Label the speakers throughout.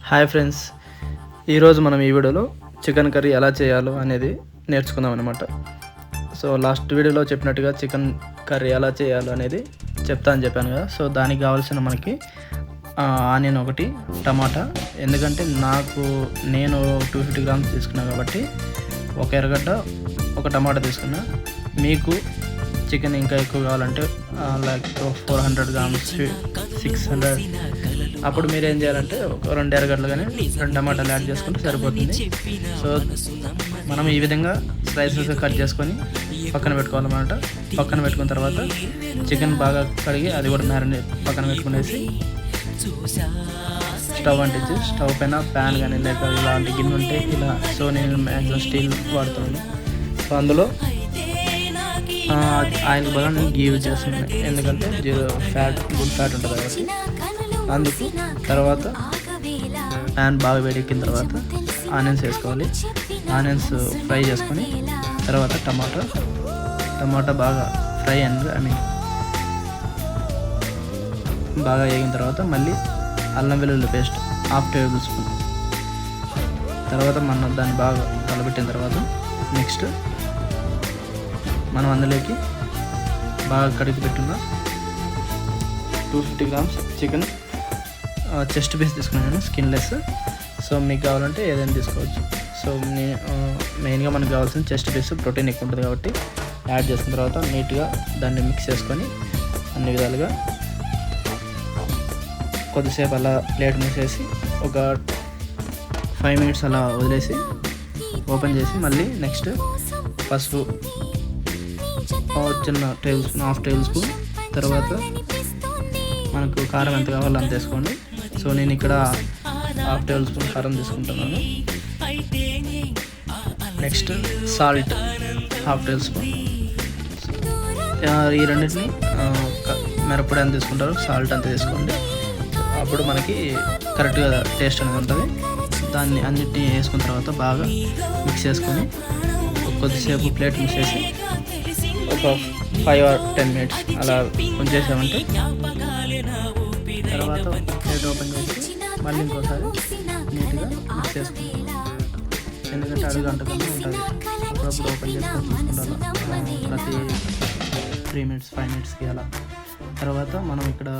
Speaker 1: Hi friends, ఈరోజు మనం ఈ వీడియోలో చికెన్ కర్రీ ఎలా చేయాలో అనేది నేర్చుకుందాం అనమాట. సో లాస్ట్ వీడియోలో చెప్పినట్టుగా చికెన్ కర్రీ ఎలా చేయాలో అనేది చెప్తా అని చెప్పాను కదా. సో దానికి కావాల్సిన మనకి ఆనియన్ ఒకటి, టమాటా. ఎందుకంటే నేను 250 గ్రామ్స్ తీసుకున్నాను కాబట్టి ఒక ఎర్రగడ్డ, ఒక టమాటా తీసుకున్నా. మీకు చికెన్ ఇంకా ఎక్కువ కావాలంటే లైక్ 400 గ్రామ్స్, 600, అప్పుడు మీరు ఏం చేయాలంటే ఒక 2 ఎర్రగడ్డలు కానీ 2 టమాటాలు యాడ్ చేసుకుంటే సరిపోతుంది. సో మనం ఈ విధంగా స్లైసెస్ కట్ చేసుకొని పక్కన పెట్టుకోవాలన్నమాట. పక్కన పెట్టుకున్న తర్వాత చికెన్ బాగా కడిగి అది కూడా మ్యారినేట్ పక్కన పెట్టుకునేసి స్టవ్ అంటించి స్టవ్ పైన ప్యాన్ కానీ లేక ఇలాంటి గిన్నె ఉంటే ఇలా. సో నేను మ్యాక్సిమం స్టీల్ వాడుతున్నాను. సో అందులో ఆయిల్ బాగా నేను గీ యూజ్ చేస్తున్నాను, ఎందుకంటే గుడ్ ఫ్యాట్ ఉంటుంది కాబట్టి. అందుకు తర్వాత ప్యాన్ బాగా వేడెక్కిన తర్వాత ఆనియన్స్ వేసుకోవాలి. ఆనియన్స్ ఫ్రై చేసుకొని తర్వాత టమాటా బాగా ఫ్రై బాగా వేగిన తర్వాత మళ్ళీ అల్లం వెల్లుల్లి పేస్ట్ 1/2 టేబుల్ స్పూన్. తర్వాత మనం దాన్ని బాగా కలబెట్టిన తర్వాత నెక్స్ట్ మనం అందులోకి బాగా కడిగి పెట్టున్న 250 గ్రామ్స్ చికెన్ చెస్ట్ పీస్ తీసుకున్నాను, స్కిన్లెస్. సో మీకు కావాలంటే ఏదైనా తీసుకోవచ్చు. సో మెయిన్గా మనకు కావాల్సిన చెస్ట్ పీస్, ప్రోటీన్ ఎక్కువ ఉంటుంది కాబట్టి యాడ్ చేసిన తర్వాత నీట్గా దాన్ని మిక్స్ చేసుకొని అన్ని విధాలుగా కొద్దిసేపు అలా ప్లేట్ మూసేసి ఒక 5 మినిట్స్ అలా వదిలేసి ఓపెన్ చేసి మళ్ళీ నెక్స్ట్ పసుపు చిన్న 1/2 టేబుల్ స్పూన్. తర్వాత మనకు కారం ఎంత కావాలో అంత వేసుకోండి. సో నేను ఇక్కడ 1/2 టేబుల్ స్పూన్ కారం తీసుకుంటున్నాను. Next salt 1/2 table spoon. ఈ రెండింటిని మిరప్పొడి ఎంత తీసుకుంటారో సాల్ట్ అంత తీసుకోండి. అప్పుడు మనకి కరెక్ట్గా టేస్ట్ అనేది ఉంటుంది. దాన్ని అన్నిటిని వేసుకున్న తర్వాత బాగా మిక్స్ చేసుకొని కొద్దిసేపు ప్లేట్ మూసేసి ఒక 5 or 10 మినిట్స్ అలా ఉంచేసామంటే తర్వాత ప్లేట్ ఓపెన్ చేసి మళ్ళీ ఇంకోసారి నీట్గా మిక్స్ చేసుకుంటాం. ఎందుకంటే అడుగు అంటకుండా ఉంటుంది. అప్పుడప్పుడు ఓపెన్ చేసుకొని చూసుకుంటాను ప్రతి 3 మినిట్స్ 5 మినిట్స్కి అలా. తర్వాత మనం ఇక్కడ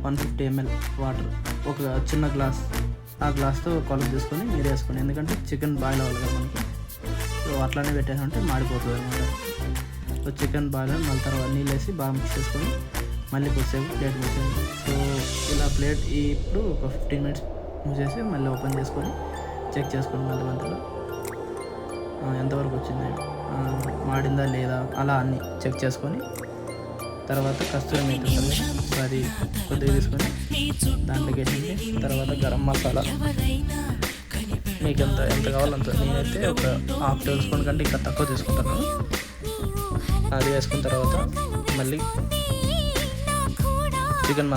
Speaker 1: 150 ml వాటర్, ఒక చిన్న గ్లాస్, ఆ గ్లాస్తో కొలత తీసుకొని మీరు వేసుకోండి. ఎందుకంటే చికెన్ బాయిల్ అవ్వాలి కదా మనకి. సో అట్లానే పెట్టేసామంటే మాడిపోతుంది అనమాట. సో చికెన్ బాగా మళ్ళీ తర్వాత నీళ్ళు వేసి బాగా మిక్స్ చేసుకొని మళ్ళీ కొద్దిసేపు ప్లేట్ మూసేయండి. సో ఇలా ప్లేట్ ఇప్పుడు ఒక 15 మినిట్స్ మూసేసి మళ్ళీ ఓపెన్ చేసుకొని చెక్ చేసుకోండి మధ్యలో ఎంతవరకు వచ్చింది, మాడిందా లేదా అలా అన్నీ చెక్ చేసుకొని తర్వాత కస్తూరి మేతి ఉంటుంది, సో అది కొద్దిగా తీసుకొని దాంట్లోకి వేసి తర్వాత గరం మసాలా మీకు ఎంత కావాలో అంత. నేనైతే ఒక 1/2 టేబుల్ స్పూన్ కంటే ఇంకా తక్కువ తీసుకుంటాను. అది వేసుకున్న తర్వాత మళ్ళీ చికెన్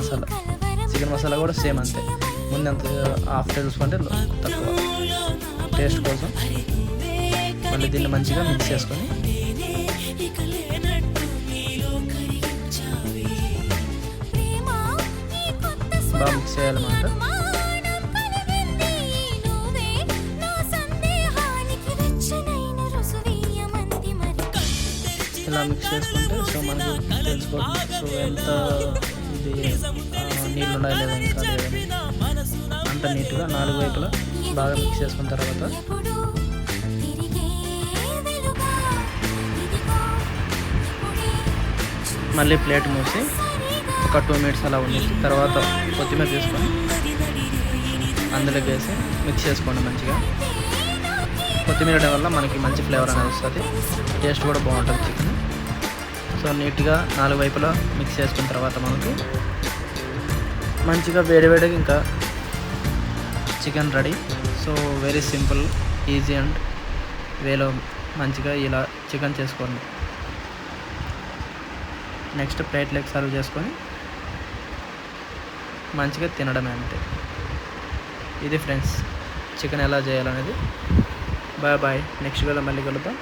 Speaker 1: మసాలా కూడా సేమ్ అంతే. ముందు అంత 1/2 టేబుల్ స్పూన్ అంటే తక్కువ టేస్ట్ కోసం. మళ్ళీ దీన్ని మంచిగా మిక్స్ చేసుకొని బాగా మిక్స్ చేయాలన్నమాట. ఇలా మిక్స్ చేసుకుంటే సో మనకు తెలిసిపోతుంది సో ఎంత ఇది నీళ్ళు ఉండాలి లేదని కాదు, అంత నీట్గా 4 వైపులా బాగా మిక్స్ చేసుకున్న తర్వాత మళ్ళీ ప్లేట్ మూసి ఒక 2 మినిట్స్ అలా ఉండేసి తర్వాత కొత్తిమీర తీసుకొని అందులోకి వేసి మిక్స్ చేసుకోండి మంచిగా. కొత్తిమీర వేయడం వల్ల మనకి మంచి ఫ్లేవర్ అనేది వస్తుంది, టేస్ట్ కూడా బాగుంటుంది చికెన్. సో నీట్గా 4 వైపులా మిక్స్ చేసుకున్న తర్వాత మనకు మంచిగా వేడివేడిగా ఇంకా chicken ready. So very simple, easy and వేలో మంచిగా ఇలా చికెన్ చేసుకోండి. నెక్స్ట్ ప్లేట్లోకి సర్వ్ చేసుకొని మంచిగా తినడమే అంతే. ఇది ఫ్రెండ్స్ చికెన్ ఎలా చేయాలనేది. బాయ్ నెక్స్ట్ వేళ మళ్ళీ కలుద్దాం.